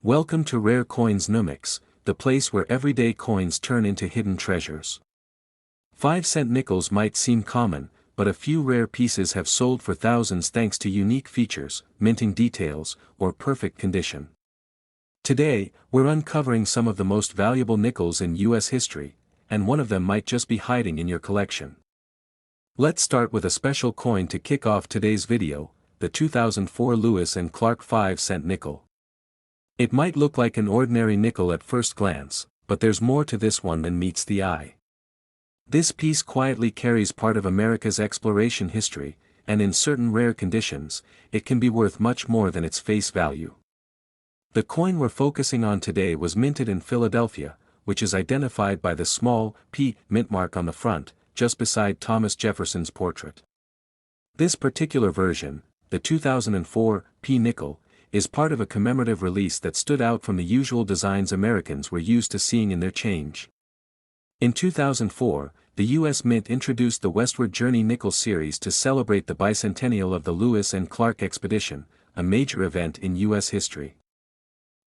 Welcome to Rare Coins Numix, the place where everyday coins turn into hidden treasures. 5-cent nickels might seem common, but a few rare pieces have sold for thousands thanks to unique features, minting details, or perfect condition. Today, we're uncovering some of the most valuable nickels in US history, and one of them might just be hiding in your collection. Let's start with a special coin to kick off today's video, the 2004 Lewis and Clark 5-cent nickel. It might look like an ordinary nickel at first glance, but there's more to this one than meets the eye. This piece quietly carries part of America's exploration history, and in certain rare conditions, it can be worth much more than its face value. The coin we're focusing on today was minted in Philadelphia, which is identified by the small P mint mark on the front, just beside Thomas Jefferson's portrait. This particular version, the 2004 P nickel, is part of a commemorative release that stood out from the usual designs Americans were used to seeing in their change. In 2004, the U.S. Mint introduced the Westward Journey nickel series to celebrate the bicentennial of the Lewis and Clark expedition, a major event in U.S. history.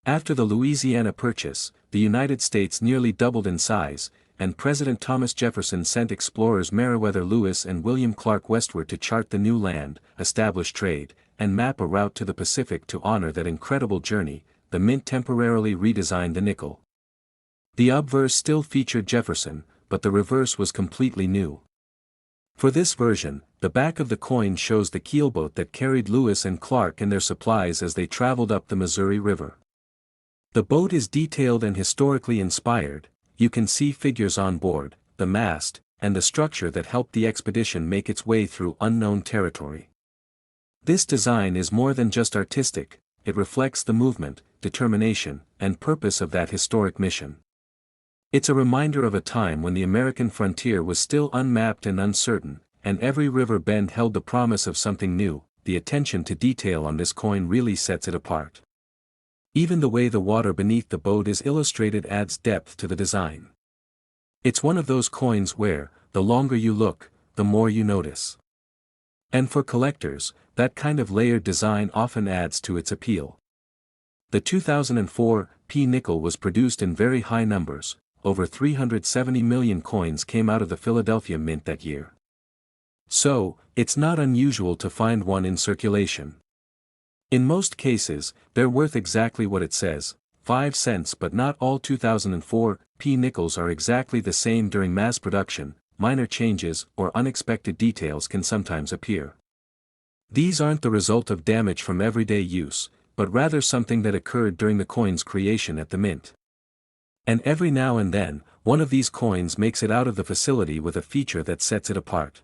After the Louisiana Purchase, the United States nearly doubled in size, and President Thomas Jefferson sent explorers Meriwether Lewis and William Clark westward to chart the new land, establish trade, and map a route to the Pacific. To honor that incredible journey, the Mint temporarily redesigned the nickel. The obverse still featured Jefferson, but the reverse was completely new. For this version, the back of the coin shows the keelboat that carried Lewis and Clark and their supplies as they traveled up the Missouri River. The boat is detailed and historically inspired. You can see figures on board, the mast, and the structure that helped the expedition make its way through unknown territory. This design is more than just artistic, it reflects the movement, determination, and purpose of that historic mission. It's a reminder of a time when the American frontier was still unmapped and uncertain, and every river bend held the promise of something new. The attention to detail on this coin really sets it apart. Even the way the water beneath the boat is illustrated adds depth to the design. It's one of those coins where, the longer you look, the more you notice. And for collectors, that kind of layered design often adds to its appeal. The 2004 P nickel was produced in very high numbers. Over 370 million coins came out of the Philadelphia Mint that year. So, it's not unusual to find one in circulation. In most cases, they're worth exactly what it says, 5 cents, but not all 2004 P nickels are exactly the same. During mass production, minor changes or unexpected details can sometimes appear. These aren't the result of damage from everyday use, but rather something that occurred during the coin's creation at the mint. And every now and then, one of these coins makes it out of the facility with a feature that sets it apart.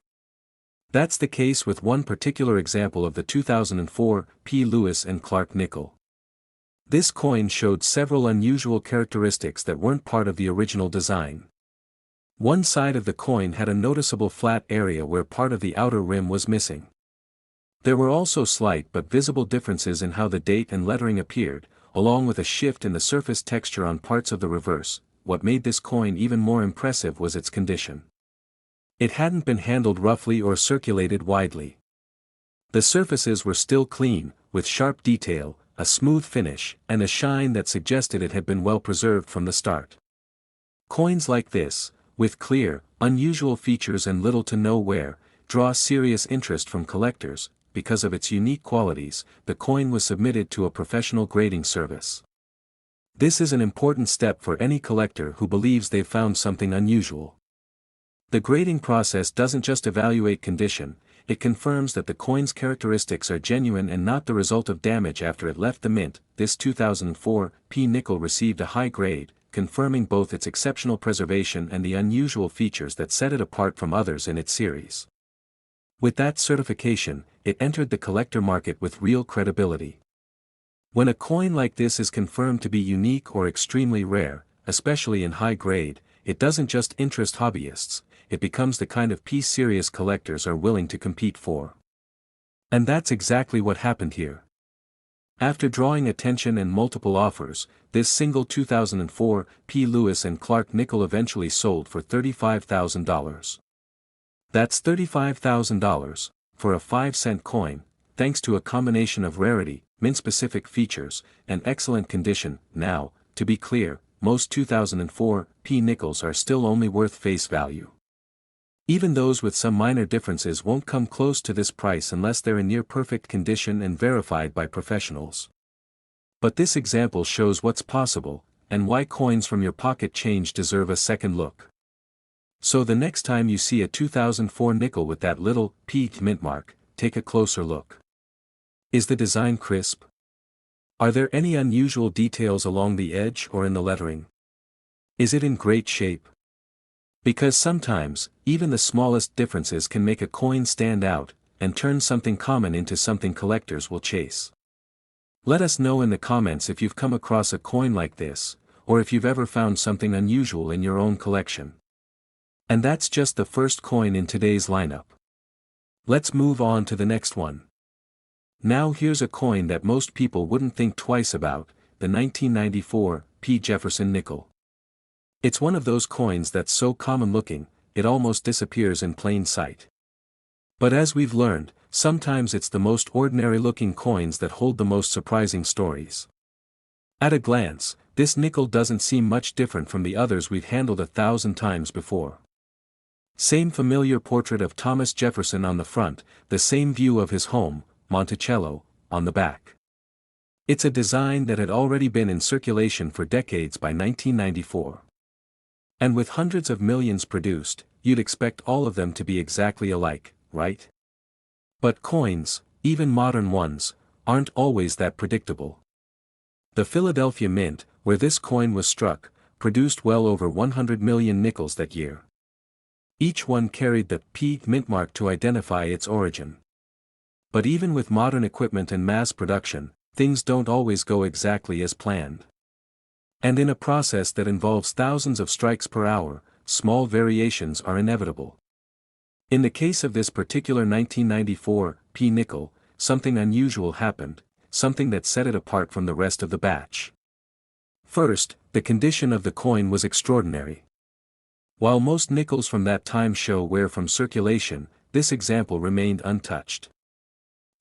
That's the case with one particular example of the 2004 P. Lewis and Clark nickel. This coin showed several unusual characteristics that weren't part of the original design. One side of the coin had a noticeable flat area where part of the outer rim was missing. There were also slight but visible differences in how the date and lettering appeared, along with a shift in the surface texture on parts of the reverse. What made this coin even more impressive was its condition. It hadn't been handled roughly or circulated widely. The surfaces were still clean, with sharp detail, a smooth finish, and a shine that suggested it had been well preserved from the start. Coins like this, with clear, unusual features and little to no wear, draw serious interest from collectors. Because of its unique qualities, the coin was submitted to a professional grading service. This is an important step for any collector who believes they've found something unusual. The grading process doesn't just evaluate condition, it confirms that the coin's characteristics are genuine and not the result of damage after it left the mint. This 2004 P nickel received a high grade, confirming both its exceptional preservation and the unusual features that set it apart from others in its series. With that certification, it entered the collector market with real credibility. When a coin like this is confirmed to be unique or extremely rare, especially in high grade, it doesn't just interest hobbyists, it becomes the kind of piece serious collectors are willing to compete for. And that's exactly what happened here. After drawing attention and multiple offers, this single 2004 P. Lewis and Clark nickel eventually sold for $35,000. That's $35,000, for a 5-cent coin, thanks to a combination of rarity, mint-specific features, and excellent condition. Now, to be clear, most 2004 P nickels are still only worth face value. Even those with some minor differences won't come close to this price unless they're in near-perfect condition and verified by professionals. But this example shows what's possible, and why coins from your pocket change deserve a second look. So the next time you see a 2004 nickel with that little P mint mark, take a closer look. Is the design crisp? Are there any unusual details along the edge or in the lettering? Is it in great shape? Because sometimes, even the smallest differences can make a coin stand out, and turn something common into something collectors will chase. Let us know in the comments if you've come across a coin like this, or if you've ever found something unusual in your own collection. And that's just the first coin in today's lineup. Let's move on to the next one. Now here's a coin that most people wouldn't think twice about, the 1994 P. Jefferson Nickel. It's one of those coins that's so common-looking, it almost disappears in plain sight. But as we've learned, sometimes it's the most ordinary-looking coins that hold the most surprising stories. At a glance, this nickel doesn't seem much different from the others we've handled 1,000 times before. Same familiar portrait of Thomas Jefferson on the front, the same view of his home, Monticello, on the back. It's a design that had already been in circulation for decades by 1994. And with hundreds of millions produced, you'd expect all of them to be exactly alike, right? But coins, even modern ones, aren't always that predictable. The Philadelphia Mint, where this coin was struck, produced well over 100 million nickels that year. Each one carried the P mint mark to identify its origin. But even with modern equipment and mass production, things don't always go exactly as planned. And in a process that involves thousands of strikes per hour, small variations are inevitable. In the case of this particular 1994 P nickel, something unusual happened, something that set it apart from the rest of the batch. First, the condition of the coin was extraordinary. While most nickels from that time show wear from circulation, this example remained untouched.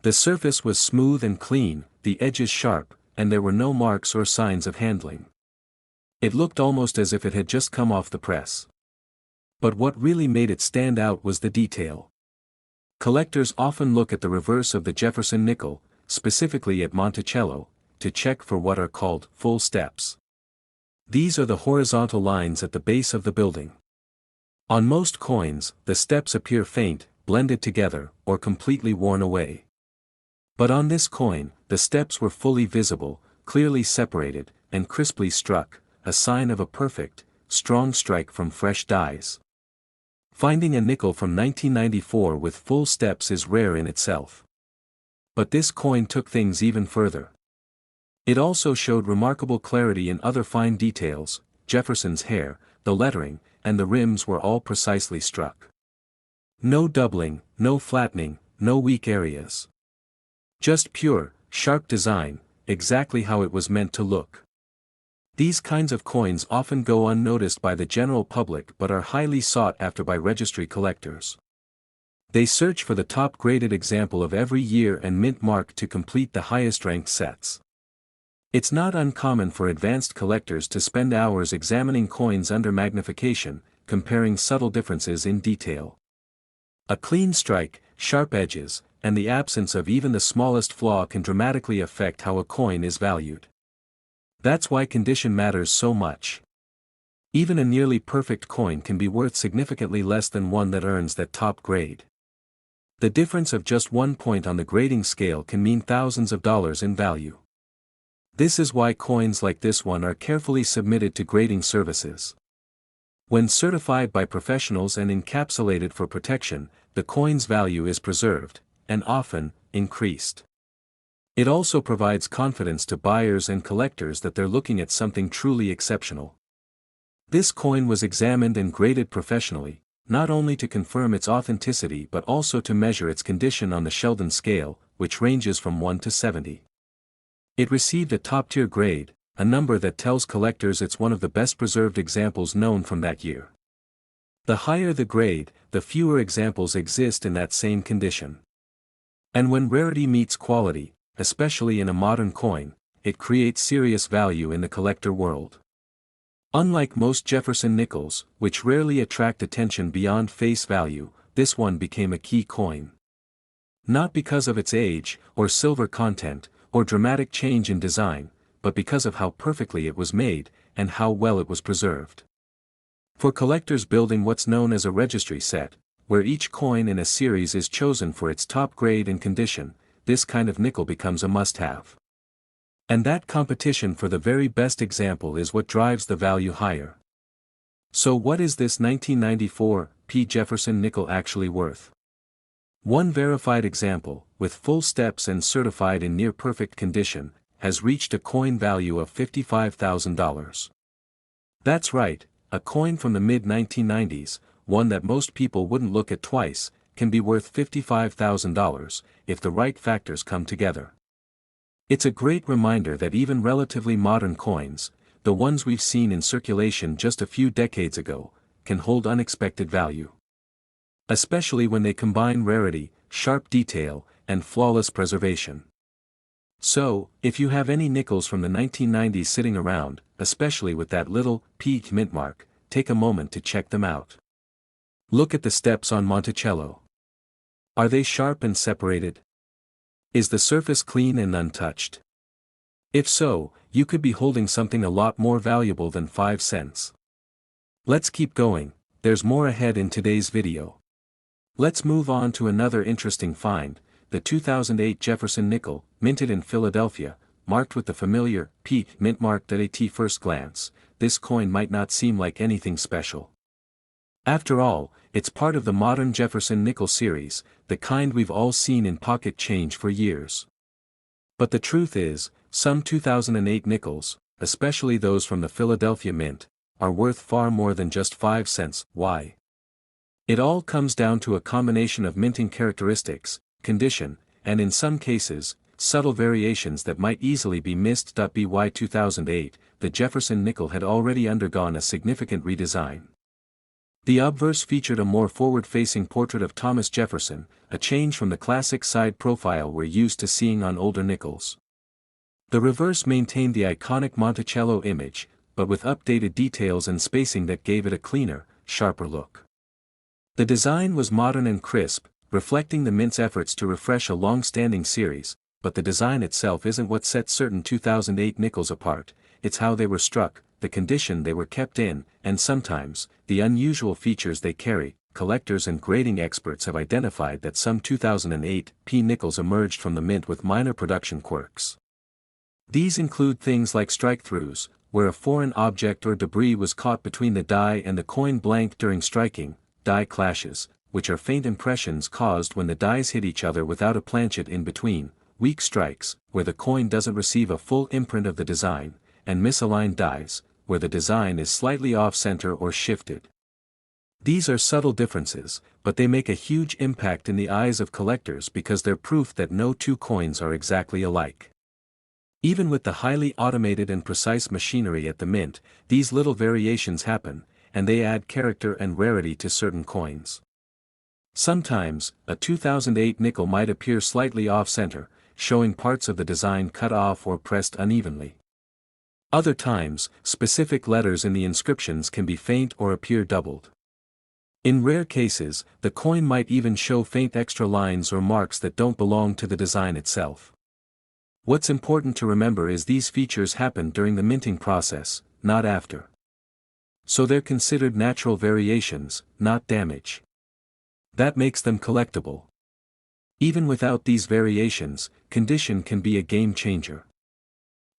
The surface was smooth and clean, the edges sharp, and there were no marks or signs of handling. It looked almost as if it had just come off the press. But what really made it stand out was the detail. Collectors often look at the reverse of the Jefferson nickel, specifically at Monticello, to check for what are called full steps. These are the horizontal lines at the base of the building. On most coins, the steps appear faint, blended together, or completely worn away. But on this coin, the steps were fully visible, clearly separated, and crisply struck, a sign of a perfect, strong strike from fresh dies. Finding a nickel from 1994 with full steps is rare in itself. But this coin took things even further. It also showed remarkable clarity in other fine details. Jefferson's hair, the lettering, and the rims were all precisely struck. No doubling, no flattening, no weak areas. Just pure, sharp design, exactly how it was meant to look. These kinds of coins often go unnoticed by the general public but are highly sought after by registry collectors. They search for the top-graded example of every year and mint mark to complete the highest-ranked sets. It's not uncommon for advanced collectors to spend hours examining coins under magnification, comparing subtle differences in detail. A clean strike, sharp edges, and the absence of even the smallest flaw can dramatically affect how a coin is valued. That's why condition matters so much. Even a nearly perfect coin can be worth significantly less than one that earns that top grade. The difference of just 1 point on the grading scale can mean thousands of dollars in value. This is why coins like this one are carefully submitted to grading services. When certified by professionals and encapsulated for protection, the coin's value is preserved, and often, increased. It also provides confidence to buyers and collectors that they're looking at something truly exceptional. This coin was examined and graded professionally, not only to confirm its authenticity but also to measure its condition on the Sheldon scale, which ranges from 1 to 70. It received a top-tier grade, a number that tells collectors it's one of the best preserved examples known from that year. The higher the grade, the fewer examples exist in that same condition. And when rarity meets quality, especially in a modern coin, it creates serious value in the collector world. Unlike most Jefferson nickels, which rarely attract attention beyond face value, this one became a key coin. Not because of its age, or silver content, or dramatic change in design, but because of how perfectly it was made, and how well it was preserved. For collectors building what's known as a registry set, where each coin in a series is chosen for its top grade and condition, this kind of nickel becomes a must-have. And that competition for the very best example is what drives the value higher. So what is this 1994 P. Jefferson nickel actually worth? One verified example, with full steps and certified in near-perfect condition, has reached a coin value of $55,000. That's right, a coin from the mid-1990s, one that most people wouldn't look at twice, can be worth $55,000, if the right factors come together. It's a great reminder that even relatively modern coins, the ones we've seen in circulation just a few decades ago, can hold unexpected value. Especially when they combine rarity, sharp detail, and flawless preservation. So, if you have any nickels from the 1990s sitting around, especially with that little P mint mark, take a moment to check them out. Look at the steps on Monticello. Are they sharp and separated? Is the surface clean and untouched? If so, you could be holding something a lot more valuable than 5 cents. Let's keep going, there's more ahead in today's video. Let's move on to another interesting find, the 2008 Jefferson nickel, minted in Philadelphia, marked with the familiar P mint mark. At first glance, this coin might not seem like anything special. After all, it's part of the modern Jefferson nickel series, the kind we've all seen in pocket change for years. But the truth is, some 2008 nickels, especially those from the Philadelphia Mint, are worth far more than just 5 cents. Why? It all comes down to a combination of minting characteristics, condition, and in some cases, subtle variations that might easily be missed. By 2008, the Jefferson nickel had already undergone a significant redesign. The obverse featured a more forward-facing portrait of Thomas Jefferson, a change from the classic side profile we're used to seeing on older nickels. The reverse maintained the iconic Monticello image, but with updated details and spacing that gave it a cleaner, sharper look. The design was modern and crisp, reflecting the mint's efforts to refresh a long-standing series, but the design itself isn't what sets certain 2008 nickels apart, it's how they were struck, the condition they were kept in, and sometimes, the unusual features they carry. Collectors and grading experts have identified that some 2008 P nickels emerged from the mint with minor production quirks. These include things like strike-throughs, where a foreign object or debris was caught between the die and the coin blank during striking, die clashes, which are faint impressions caused when the dies hit each other without a planchet in between, weak strikes, where the coin doesn't receive a full imprint of the design, and misaligned dies, where the design is slightly off-center or shifted. These are subtle differences, but they make a huge impact in the eyes of collectors because they're proof that no two coins are exactly alike. Even with the highly automated and precise machinery at the mint, these little variations happen, and they add character and rarity to certain coins. Sometimes, a 2008 nickel might appear slightly off-center, showing parts of the design cut off or pressed unevenly. Other times, specific letters in the inscriptions can be faint or appear doubled. In rare cases, the coin might even show faint extra lines or marks that don't belong to the design itself. What's important to remember is these features happen during the minting process, not after. So they're considered natural variations, not damage. That makes them collectible. Even without these variations, condition can be a game changer.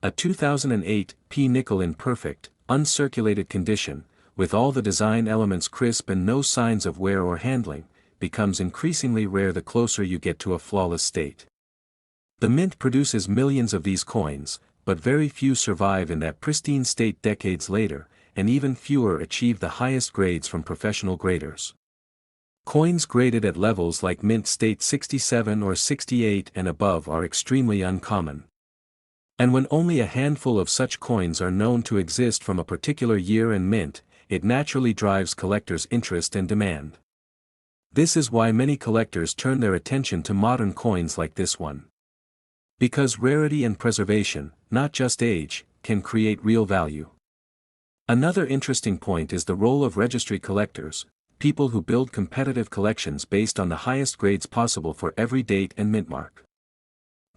A 2008 P nickel in perfect, uncirculated condition, with all the design elements crisp and no signs of wear or handling, becomes increasingly rare the closer you get to a flawless state. The mint produces millions of these coins, but very few survive in that pristine state decades later, and even fewer achieve the highest grades from professional graders. Coins graded at levels like mint state 67 or 68 and above are extremely uncommon. And when only a handful of such coins are known to exist from a particular year and mint, it naturally drives collectors' interest and demand. This is why many collectors turn their attention to modern coins like this one. Because rarity and preservation, not just age, can create real value. Another interesting point is the role of registry collectors, people who build competitive collections based on the highest grades possible for every date and mint mark.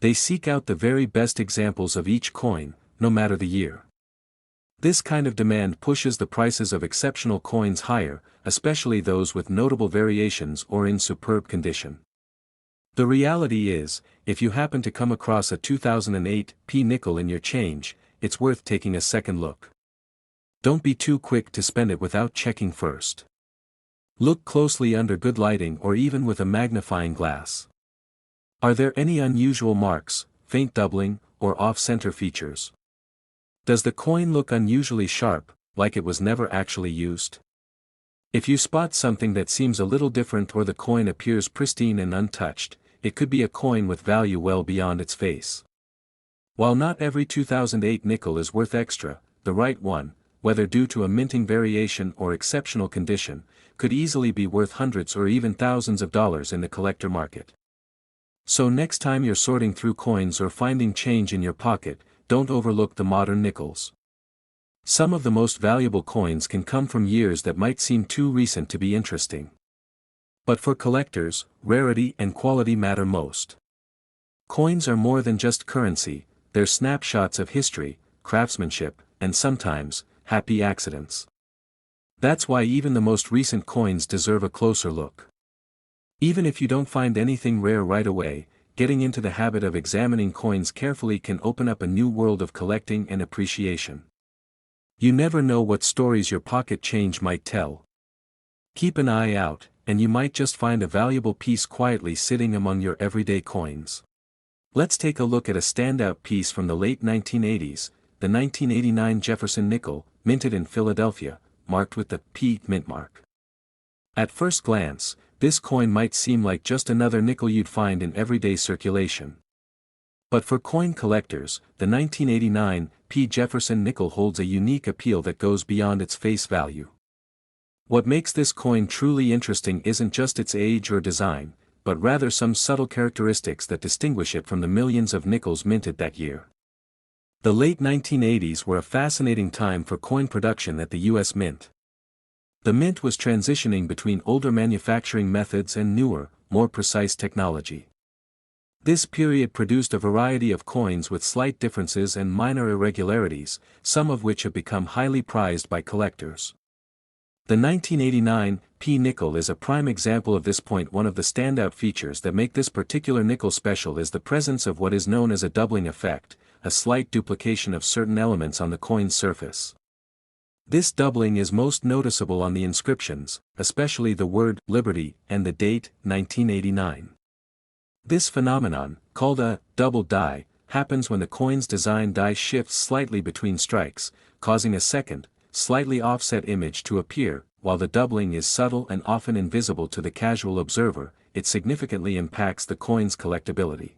They seek out the very best examples of each coin, no matter the year. This kind of demand pushes the prices of exceptional coins higher, especially those with notable variations or in superb condition. The reality is, if you happen to come across a 2008 P nickel in your change, it's worth taking a second look. Don't be too quick to spend it without checking first. Look closely under good lighting or even with a magnifying glass. Are there any unusual marks, faint doubling, or off-center features? Does the coin look unusually sharp, like it was never actually used? If you spot something that seems a little different or the coin appears pristine and untouched, it could be a coin with value well beyond its face. While not every 2008 nickel is worth extra, the right one, whether due to a minting variation or exceptional condition, could easily be worth hundreds or even thousands of dollars in the collector market. So next time you're sorting through coins or finding change in your pocket, don't overlook the modern nickels. Some of the most valuable coins can come from years that might seem too recent to be interesting. But for collectors, rarity and quality matter most. Coins are more than just currency, they're snapshots of history, craftsmanship, and sometimes, happy accidents. That's why even the most recent coins deserve a closer look. Even if you don't find anything rare right away, getting into the habit of examining coins carefully can open up a new world of collecting and appreciation. You never know what stories your pocket change might tell. Keep an eye out, and you might just find a valuable piece quietly sitting among your everyday coins. Let's take a look at a standout piece from the late 1980s, the 1989 Jefferson Nickel, minted in Philadelphia, marked with the P mint mark. At first glance, this coin might seem like just another nickel you'd find in everyday circulation. But for coin collectors, the 1989 P Jefferson Nickel holds a unique appeal that goes beyond its face value. What makes this coin truly interesting isn't just its age or design, but rather some subtle characteristics that distinguish it from the millions of nickels minted that year. The late 1980s were a fascinating time for coin production at the U.S. Mint. The mint was transitioning between older manufacturing methods and newer, more precise technology. This period produced a variety of coins with slight differences and minor irregularities, some of which have become highly prized by collectors. The 1989 P nickel is a prime example of this point. One of the standout features that make this particular nickel special is the presence of what is known as a doubling effect, a slight duplication of certain elements on the coin's surface. This doubling is most noticeable on the inscriptions, especially the word Liberty and the date 1989. This phenomenon, called a double die, happens when the coin's design die shifts slightly between strikes, causing a second, slightly offset image to appear. While the doubling is subtle and often invisible to the casual observer, it significantly impacts the coin's collectability.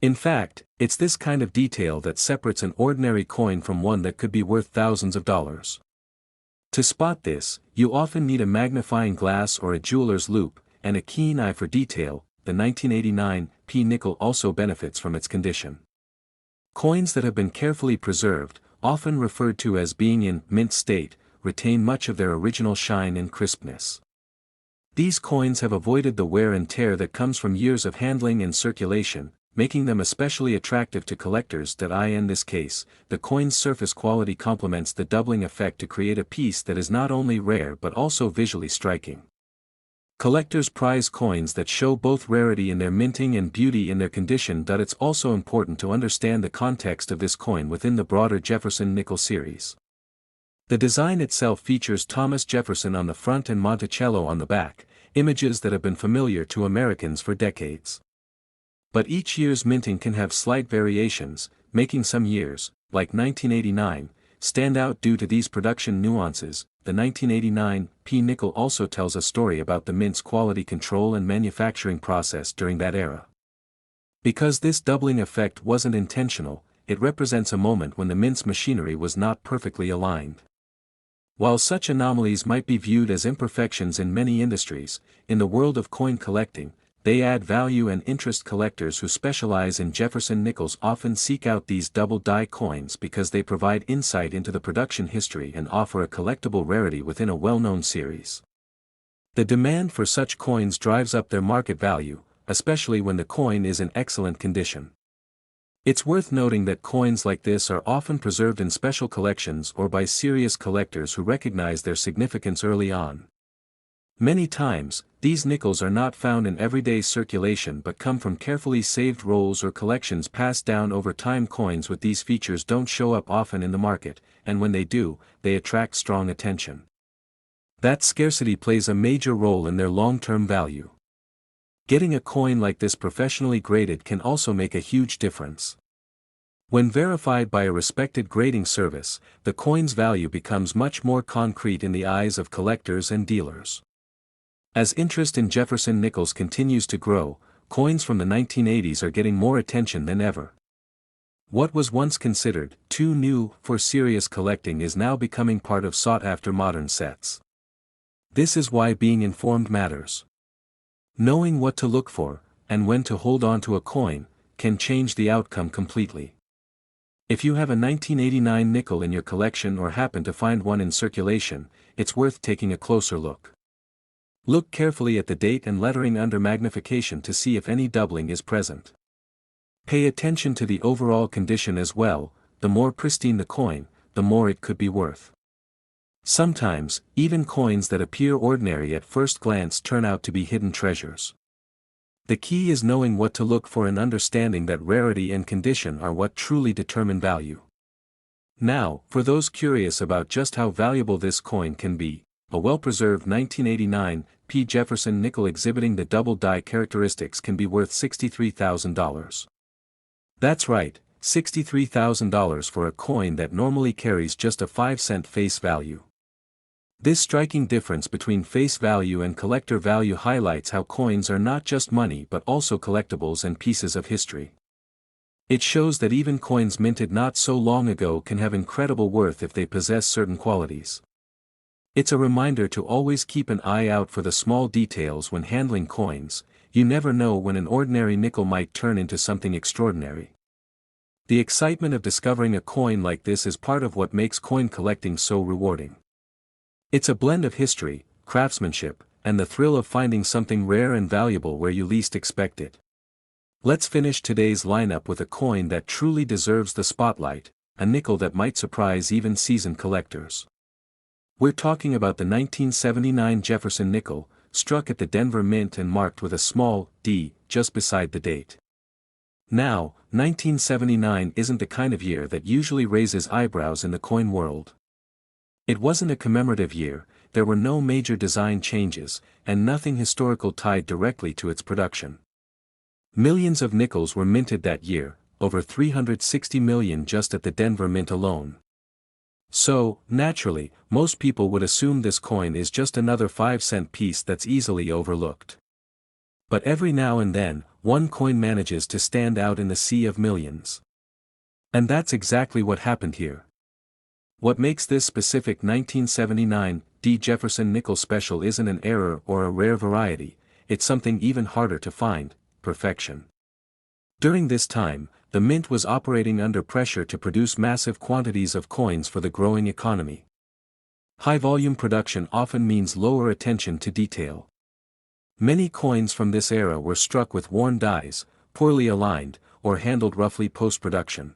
In fact, it's this kind of detail that separates an ordinary coin from one that could be worth thousands of dollars. To spot this, you often need a magnifying glass or a jeweler's loupe, and a keen eye for detail. The 1989 P nickel also benefits from its condition. Coins that have been carefully preserved, often referred to as being in mint state, retain much of their original shine and crispness. These coins have avoided the wear and tear that comes from years of handling and circulation, making them especially attractive to collectors. In this case, the coin's surface quality complements the doubling effect to create a piece that is not only rare but also visually striking. Collectors prize coins that show both rarity in their minting and beauty in their condition. It's also important to understand the context of this coin within the broader Jefferson Nickel series. The design itself features Thomas Jefferson on the front and Monticello on the back, images that have been familiar to Americans for decades. But each year's minting can have slight variations, making some years, like 1989, stand out due to these production nuances. The 1989 P nickel also tells a story about the mint's quality control and manufacturing process during that era. Because this doubling effect wasn't intentional, it represents a moment when the mint's machinery was not perfectly aligned. While such anomalies might be viewed as imperfections in many industries, in the world of coin collecting, they add value, and interest. Collectors who specialize in Jefferson nickels often seek out these double-die coins because they provide insight into the production history and offer a collectible rarity within a well-known series. The demand for such coins drives up their market value, especially when the coin is in excellent condition. It's worth noting that coins like this are often preserved in special collections or by serious collectors who recognize their significance early on. Many times, these nickels are not found in everyday circulation but come from carefully saved rolls or collections passed down over time. Coins with these features don't show up often in the market, and when they do, they attract strong attention. That scarcity plays a major role in their long-term value. Getting a coin like this professionally graded can also make a huge difference. When verified by a respected grading service, the coin's value becomes much more concrete in the eyes of collectors and dealers. As interest in Jefferson nickels continues to grow, coins from the 1980s are getting more attention than ever. What was once considered too new for serious collecting is now becoming part of sought-after modern sets. This is why being informed matters. Knowing what to look for, and when to hold on to a coin, can change the outcome completely. If you have a 1989 nickel in your collection or happen to find one in circulation, it's worth taking a closer look. Look carefully at the date and lettering under magnification to see if any doubling is present. Pay attention to the overall condition as well. The more pristine the coin, the more it could be worth. Sometimes, even coins that appear ordinary at first glance turn out to be hidden treasures. The key is knowing what to look for and understanding that rarity and condition are what truly determine value. Now, for those curious about just how valuable this coin can be, a well-preserved 1989 P. Jefferson nickel exhibiting the double-die characteristics can be worth $63,000. That's right, $63,000 for a coin that normally carries just a 5-cent face value. This striking difference between face value and collector value highlights how coins are not just money but also collectibles and pieces of history. It shows that even coins minted not so long ago can have incredible worth if they possess certain qualities. It's a reminder to always keep an eye out for the small details when handling coins. You never know when an ordinary nickel might turn into something extraordinary. The excitement of discovering a coin like this is part of what makes coin collecting so rewarding. It's a blend of history, craftsmanship, and the thrill of finding something rare and valuable where you least expect it. Let's finish today's lineup with a coin that truly deserves the spotlight, a nickel that might surprise even seasoned collectors. We're talking about the 1979 Jefferson nickel, struck at the Denver Mint and marked with a small d just beside the date. Now, 1979 isn't the kind of year that usually raises eyebrows in the coin world. It wasn't a commemorative year, there were no major design changes, and nothing historical tied directly to its production. Millions of nickels were minted that year, over 360 million just at the Denver Mint alone. So, naturally, most people would assume this coin is just another 5-cent piece that's easily overlooked. But every now and then, one coin manages to stand out in the sea of millions. And that's exactly what happened here. What makes this specific 1979 D. Jefferson nickel special isn't an error or a rare variety, it's something even harder to find: perfection. During this time, the mint was operating under pressure to produce massive quantities of coins for the growing economy. High-volume production often means lower attention to detail. Many coins from this era were struck with worn dies, poorly aligned, or handled roughly post-production.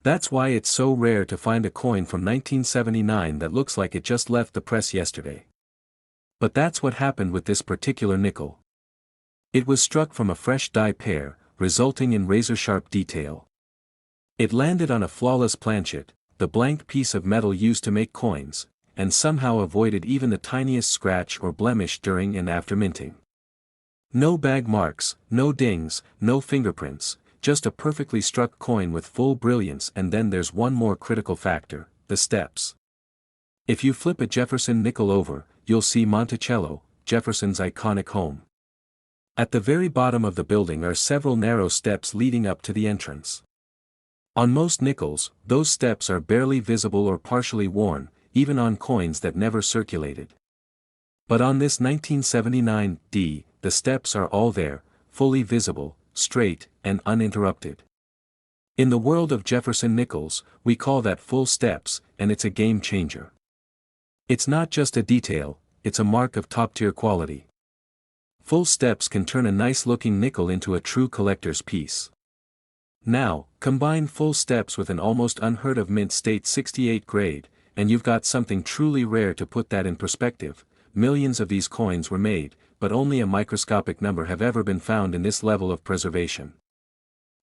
That's why it's so rare to find a coin from 1979 that looks like it just left the press yesterday. But that's what happened with this particular nickel. It was struck from a fresh die pair, resulting in razor-sharp detail. It landed on a flawless planchet, the blank piece of metal used to make coins, and somehow avoided even the tiniest scratch or blemish during and after minting. No bag marks, no dings, no fingerprints, just a perfectly struck coin with full brilliance. And then there's one more critical factor: the steps. If you flip a Jefferson nickel over, you'll see Monticello, Jefferson's iconic home. At the very bottom of the building are several narrow steps leading up to the entrance. On most nickels, those steps are barely visible or partially worn, even on coins that never circulated. But on this 1979D, the steps are all there, fully visible, straight, and uninterrupted. In the world of Jefferson Nickels, we call that full steps, and it's a game changer. It's not just a detail, it's a mark of top-tier quality. Full steps can turn a nice-looking nickel into a true collector's piece. Now, combine full steps with an almost unheard-of mint state 68 grade, and you've got something truly rare. To put that in perspective, millions of these coins were made, but only a microscopic number have ever been found in this level of preservation.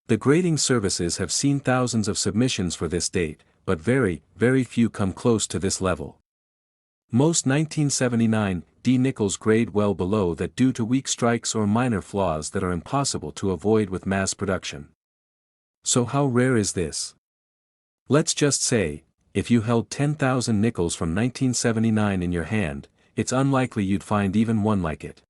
The grading services have seen thousands of submissions for this date, but very, very few come close to this level. Most 1979D nickels grade well below that due to weak strikes or minor flaws that are impossible to avoid with mass production. So how rare is this? Let's just say, if you held 10,000 nickels from 1979 in your hand, it's unlikely you'd find even one like it.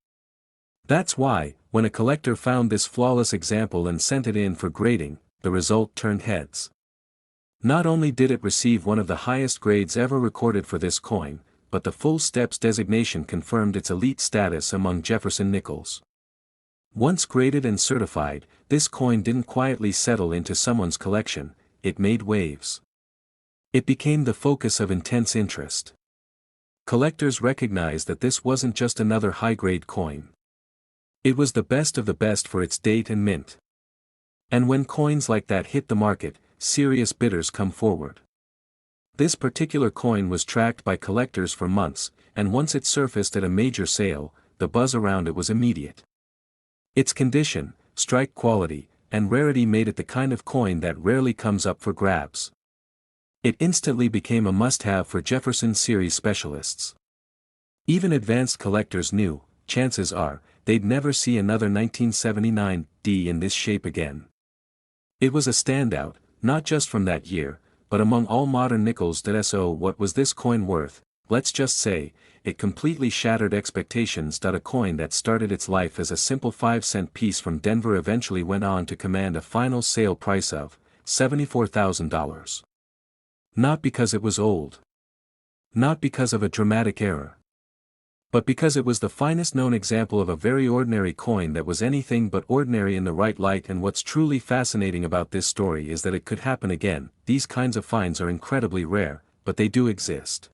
That's why, when a collector found this flawless example and sent it in for grading, the result turned heads. Not only did it receive one of the highest grades ever recorded for this coin, but the full steps designation confirmed its elite status among Jefferson Nickels. Once graded and certified, this coin didn't quietly settle into someone's collection, it made waves. It became the focus of intense interest. Collectors recognized that this wasn't just another high-grade coin. It was the best of the best for its date and mint. And when coins like that hit the market, serious bidders come forward. This particular coin was tracked by collectors for months, and once it surfaced at a major sale, the buzz around it was immediate. Its condition, strike quality, and rarity made it the kind of coin that rarely comes up for grabs. It instantly became a must-have for Jefferson series specialists. Even advanced collectors knew, chances are, they'd never see another 1979D in this shape again. It was a standout, not just from that year, but among all modern nickels. So what was this coin worth? Let's just say, it completely shattered expectations. A coin that started its life as a simple 5-cent piece from Denver eventually went on to command a final sale price of $74,000. Not because it was old. Not because of a dramatic error. But because it was the finest known example of a very ordinary coin that was anything but ordinary in the right light. And what's truly fascinating about this story is that it could happen again. These kinds of finds are incredibly rare, but they do exist.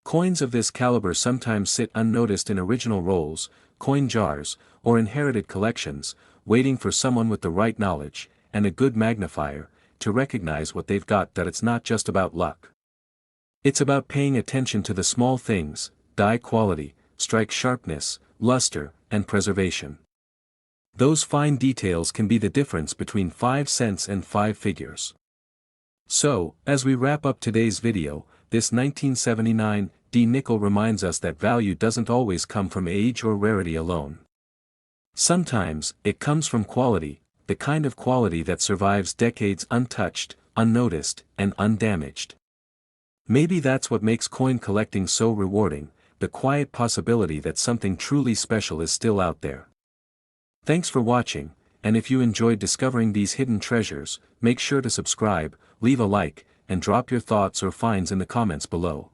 Coins of this caliber sometimes sit unnoticed in original rolls, coin jars, or inherited collections, waiting for someone with the right knowledge, and a good magnifier, to recognize what they've got. That it's not just about luck. It's about paying attention to the small things: die quality, strike sharpness, luster, and preservation. Those fine details can be the difference between 5 cents and 5 figures. So, as we wrap up today's video, this 1979D nickel reminds us that value doesn't always come from age or rarity alone. Sometimes, it comes from quality, the kind of quality that survives decades untouched, unnoticed, and undamaged. Maybe that's what makes coin collecting so rewarding, the quiet possibility that something truly special is still out there. Thanks for watching, and if you enjoyed discovering these hidden treasures, make sure to subscribe, leave a like, and drop your thoughts or finds in the comments below.